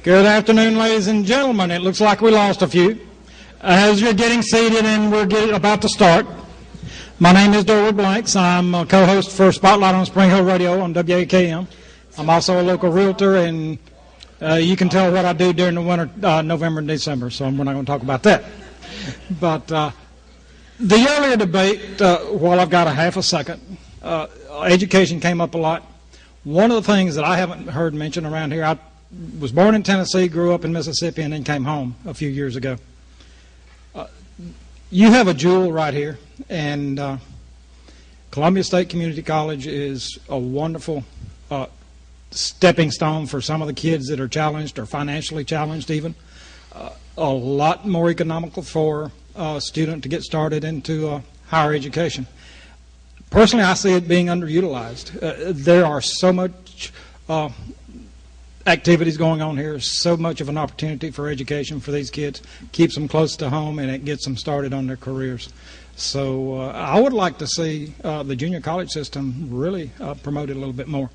Good afternoon, ladies and gentlemen. It looks like we lost a few. As you're getting seated and we're about to start, my name is Durwood Blanks. I'm a co-host for Spotlight on Spring Hill Radio on WAKM. I'm also a local realtor, and you can tell what I do during the winter, November and December, so we're not going to talk about that. But the earlier debate, while I've got a half a second, education came up a lot. One of the things that I haven't heard mentioned around here, I was born in Tennessee, grew up in Mississippi, and then came home a few years ago. You have a jewel right here, and Columbia State Community College is a wonderful stepping stone for some of the kids that are challenged or financially challenged even. A lot more economical for a student to get started into higher education. Personally, I see it being underutilized. There are so much activities going on here, so much of an opportunity for education for these kids, keeps them close to home, and it gets them started on their careers. So I would like to see the junior college system really promoted a little bit more.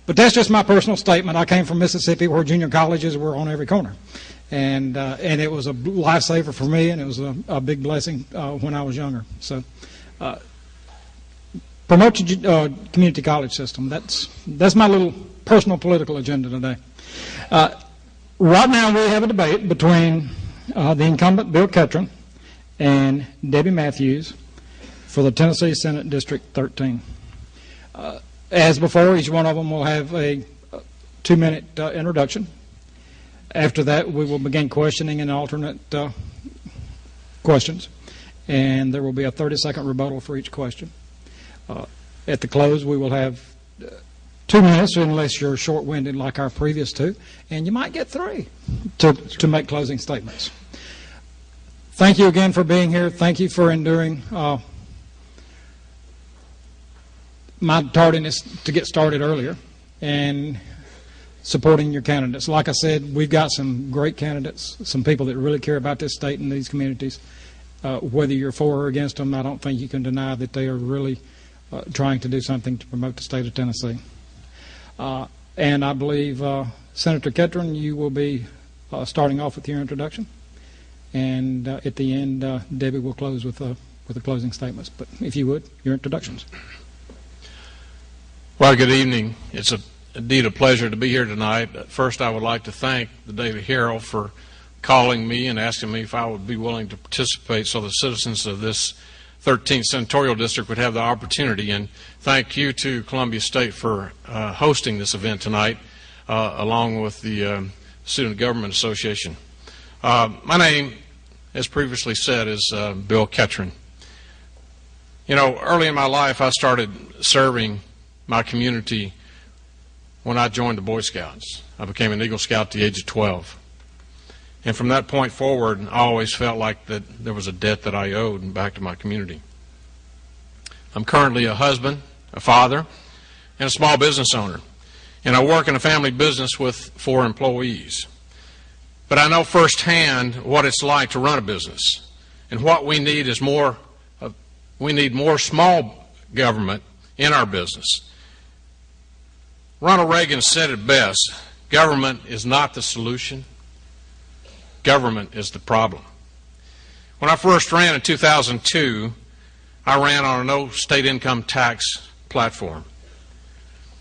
But that's just my personal statement. I came from Mississippi where junior colleges were on every corner. And it was a lifesaver for me, and it was a big blessing when I was younger. So promote your community college system. That's my little personal political agenda today. Right now we have a debate between the incumbent Bill Ketron and Debbie Matthews for the Tennessee Senate District 13. As before, each one of them will have a 2-minute introduction. After that, we will begin questioning and alternate questions, and there will be a 30-second rebuttal for each question. At the close, we will have 2 minutes, unless you're short-winded like our previous two, and you might get 3 to make closing statements. Thank you again for being here. Thank you for enduring my tardiness to get started earlier and supporting your candidates. Like I said, we've got some great candidates, some people that really care about this state and these communities. Whether you're for or against them, I don't think you can deny that they are really trying to do something to promote the state of Tennessee. And I believe, Senator Ketron, you will be starting off with your introduction. And at the end, Debbie will close with the closing statements. But if you would, your introductions. Well, good evening. It's indeed a pleasure to be here tonight. First, I would like to thank the Daily Herald for calling me and asking me if I would be willing to participate so the citizens of this 13th Senatorial District would have the opportunity. And thank you to Columbia State for hosting this event tonight, along with the Student Government Association. My name, as previously said, is Bill Ketron. You know, early in my life, I started serving my community when I joined the Boy Scouts. I became an Eagle Scout at the age of 12. And from that point forward, I always felt like that there was a debt that I owed back to my community. I'm currently a husband, a father, and a small business owner. And I work in a family business with 4 employees. But I know firsthand what it's like to run a business. And what we need is more small government in our business. Ronald Reagan said it best: government is not the solution, government is the problem. When I first ran in 2002, I ran on a no state income tax platform.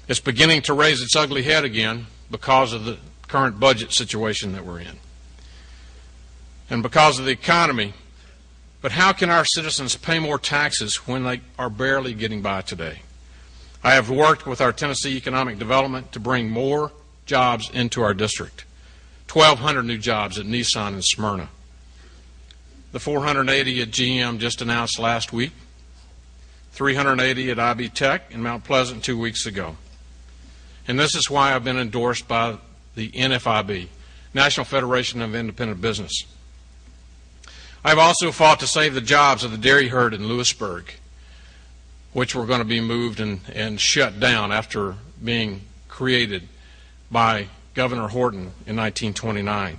It's beginning to raise its ugly head again because of the current budget situation that we're in and because of the economy. But how can our citizens pay more taxes when they are barely getting by today? I have worked with our Tennessee Economic Development to bring more jobs into our district. 1,200 new jobs at Nissan in Smyrna. The 480 at GM just announced last week. 380 at IB Tech in Mount Pleasant 2 weeks ago. And this is why I've been endorsed by the NFIB, National Federation of Independent Business. I've also fought to save the jobs of the dairy herd in Lewisburg, which were going to be moved and shut down after being created by Governor Horton in 1929.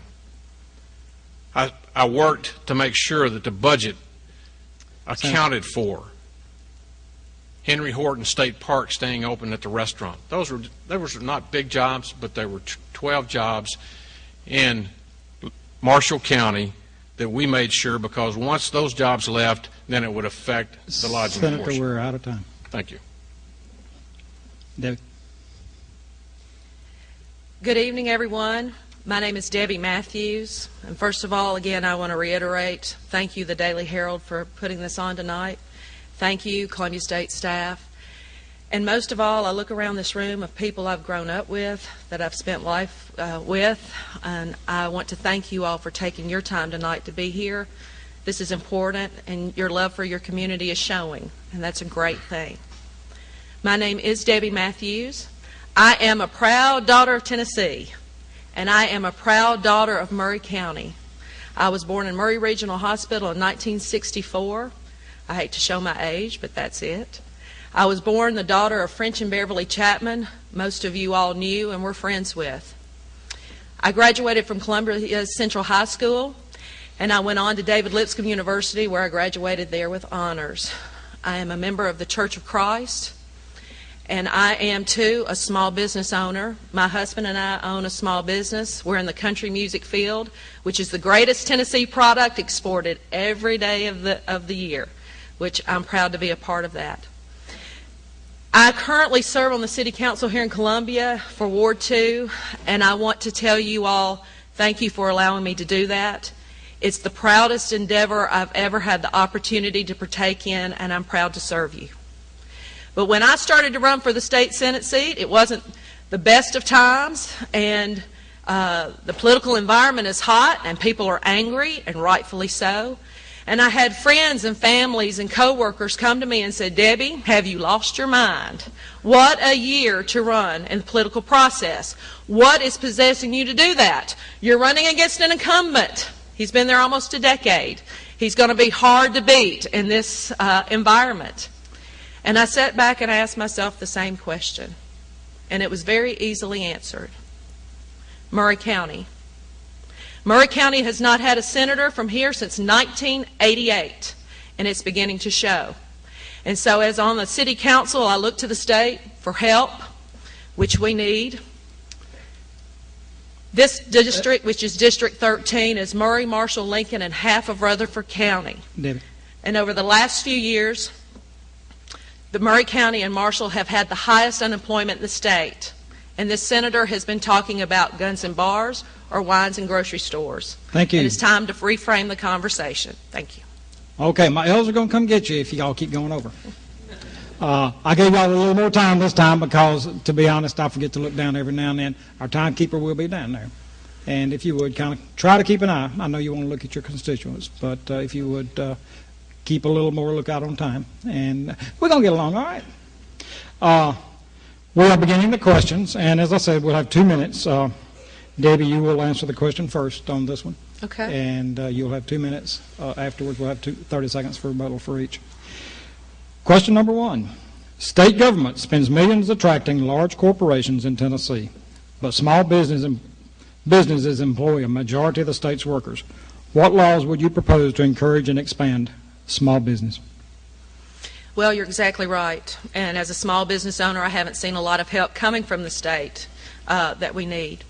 I worked to make sure that the budget accounted for Henry Horton State Park staying open at the restauant. Those were not big jobs, but they were 12 jobs in Marshall County that we made sure, because once those jobs left, then it would affect the lodging Senator, portion. we're out of time. Thank you. Debbie. Good evening, everyone. My name is Debbie Matthews. And first of all, again, I want to reiterate, thank you, the Daily Herald, for putting this on tonight. Thank you, Columbia State staff. And most of all, I look around this room of people I've grown up with, that I've spent life with, and I want to thank you all for taking your time tonight to be here. This is important, and your love for your community is showing, and that's a great thing. My name is Debbie Matthews. I am a proud daughter of Tennessee, and I am a proud daughter of Maury County. I was born in Maury Regional Hospital in 1964. I hate to show my age, but that's it. I was born the daughter of French and Beverly Chapman, most of you all knew and were friends with. I graduated from Columbia Central High School, and I went on to David Lipscomb University, where I graduated there with honors. I am a member of the Church of Christ, and I am, too, a small business owner. My husband and I own a small business. We're in the country music field, which is the greatest Tennessee product exported every day of the year, which I'm proud to be a part of that. I currently serve on the City Council here in Columbia for Ward 2, and I want to tell you all thank you for allowing me to do that. It's the proudest endeavor I've ever had the opportunity to partake in, and I'm proud to serve you. But when I started to run for the state Senate seat, it wasn't the best of times, and the political environment is hot, and people are angry, and rightfully so. And I had friends and families and coworkers come to me and said, Debbie, have you lost your mind? What a year to run in the political process. What is possessing you to do that? You're running against an incumbent. He's been there almost a decade. He's going to be hard to beat in this environment. And I sat back and I asked myself the same question. And it was very easily answered. Maury County. Maury County has not had a senator from here since 1988, and it's beginning to show. And so as on the city council, I look to the state for help, which we need. This district, which is District 13, is Maury, Marshall, Lincoln, and half of Rutherford County. Debbie. And over the last few years, the Maury County and Marshall have had the highest unemployment in the state. And this senator has been talking about guns and bars or wines and grocery stores. Thank you. And it's time to reframe the conversation. Thank you. Okay, my elves are going to come get you if y'all keep going over. I gave y'all a little more time this time because, to be honest, I forget to look down every now and then. Our timekeeper will be down there. And if you would, kind of try to keep an eye. I know you want to look at your constituents, but if you would keep a little more lookout on time. And we're going to get along, all right? We are beginning the questions, and as I said, we'll have 2 minutes. Debbie, you will answer the question first on this one. Okay. And you'll have 2 minutes. Afterwards, we'll have 30 seconds for rebuttal for each. Question number 1. State government spends millions attracting large corporations in Tennessee, but small businesses employ a majority of the state's workers. What laws would you propose to encourage and expand small business? Well, you're exactly right. And as a small business owner, I haven't seen a lot of help coming from the state that we need.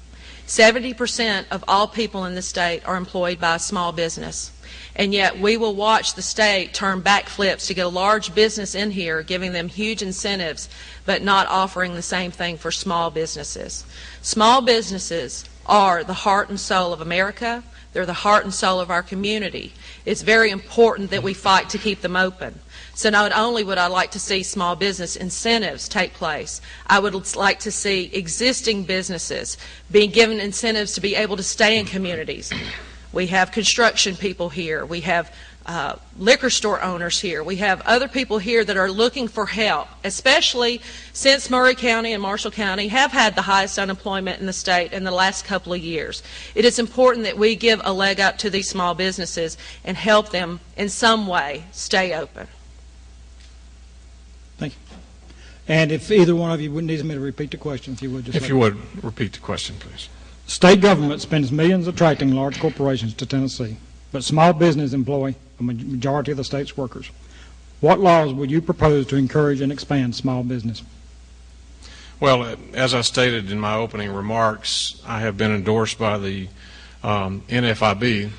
70% of all people in the state are employed by a small business. And yet we will watch the state turn backflips to get a large business in here, giving them huge incentives, but not offering the same thing for small businesses. Small businesses are the heart and soul of America. They're the heart and soul of our community. It's very important that we fight to keep them open. So not only would I like to see small business incentives take place, I would like to see existing businesses being given incentives to be able to stay in communities. We have construction people here. We have liquor store owners here. We have other people here that are looking for help, especially since Maury County and Marshall County have had the highest unemployment in the state in the last couple of years. It is important that we give a leg up to these small businesses and help them in some way stay open. Thank you. And if either one of you would need me to repeat the question, if you would just If you would, repeat the question, please. State government spends millions attracting large corporations to Tennessee, but small business employ a majority of the state's workers. What laws would you propose to encourage and expand small business? Well, as I stated in my opening remarks, I have been endorsed by the NFIB,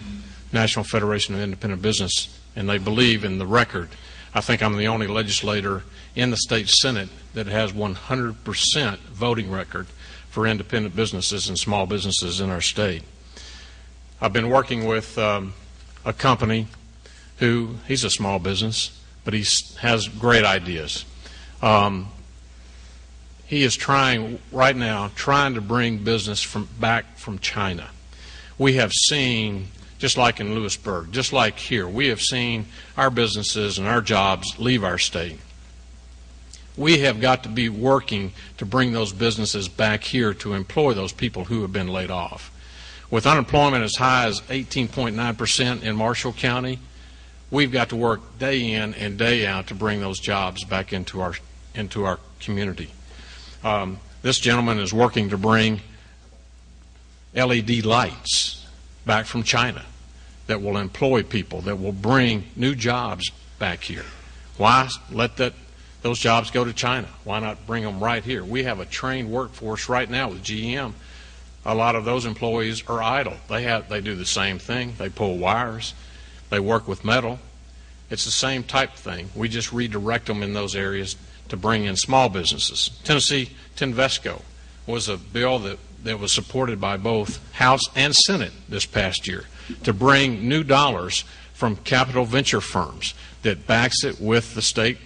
National Federation of Independent Business, and they believe in the record. I think I'm the only legislator in the state Senate that has 100% voting record for independent businesses and small businesses in our state. I've been working with a company who, he's a small business, but he has great ideas. He is trying to bring business back from China. We have seen, just like in Lewisburg, just like here, we have seen our businesses and our jobs leave our state. We have got to be working to bring those businesses back here to employ those people who have been laid off. With unemployment as high as 18.9% in Marshall County, we've got to work day in and day out to bring those jobs back into our community. This gentleman is working to bring LED lights back from China that will employ people, that will bring new jobs back here. Why let those jobs go to China? Why not bring them right here? We have a trained workforce right now with GM. A lot of those employees are idle. They do the same thing. They pull wires. They work with metal. It's the same type of thing. We just redirect them in those areas to bring in small businesses. Tennessee Tinvesco was a bill that was supported by both House and Senate this past year to bring new dollars from capital venture firms that backs it with the state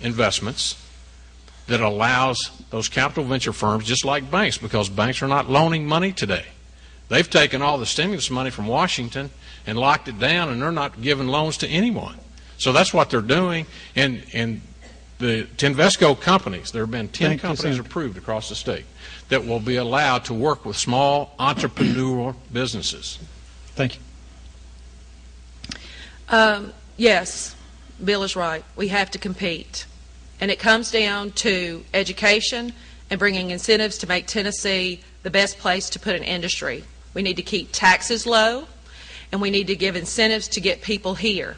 investments, that allows those capital venture firms, just like banks, because banks are not loaning money today. They've taken all the stimulus money from Washington and locked it down, and they're not giving loans to anyone. So that's what they're doing. And the Tinvesco companies, there have been 10 companies approved across the state that will be allowed to work with small entrepreneurial businesses. Thank you. Yes, Bill is right. We have to compete. And it comes down to education and bringing incentives to make Tennessee the best place to put an industry. We need to keep taxes low, and we need to give incentives to get people here.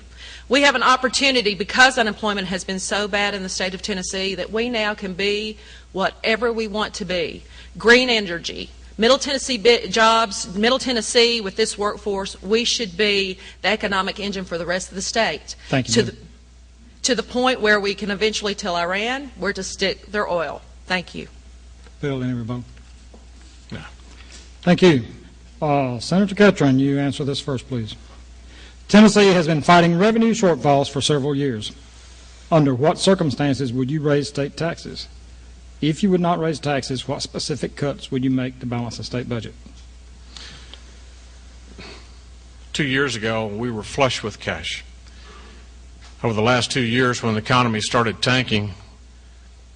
We have an opportunity, because unemployment has been so bad in the state of Tennessee, that we now can be whatever we want to be. Green energy, Middle Tennessee jobs, Middle Tennessee with this workforce, we should be the economic engine for the rest of the state. Thank you. To the point where we can eventually tell Iran where to stick their oil. Thank you. Bill, any rebuttal? No. Thank you. Senator Ketron, you answer this first, please. Tennessee has been fighting revenue shortfalls for several years. Under what circumstances would you raise state taxes? If you would not raise taxes, what specific cuts would you make to balance the state budget? 2 years ago, we were flush with cash. Over the last 2 years, when the economy started tanking,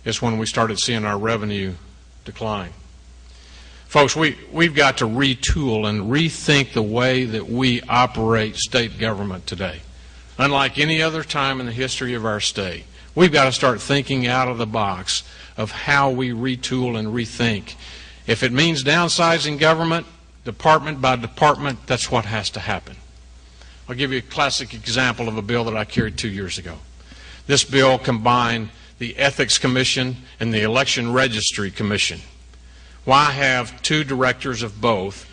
is when we started seeing our revenue decline. Folks, we've got to retool and rethink the way that we operate state government today. Unlike any other time in the history of our state, we've got to start thinking out of the box of how we retool and rethink. If it means downsizing government, department by department, that's what has to happen. I'll give you a classic example of a bill that I carried 2 years ago. This bill combined the Ethics Commission and the Election Registry Commission. Why have two directors of both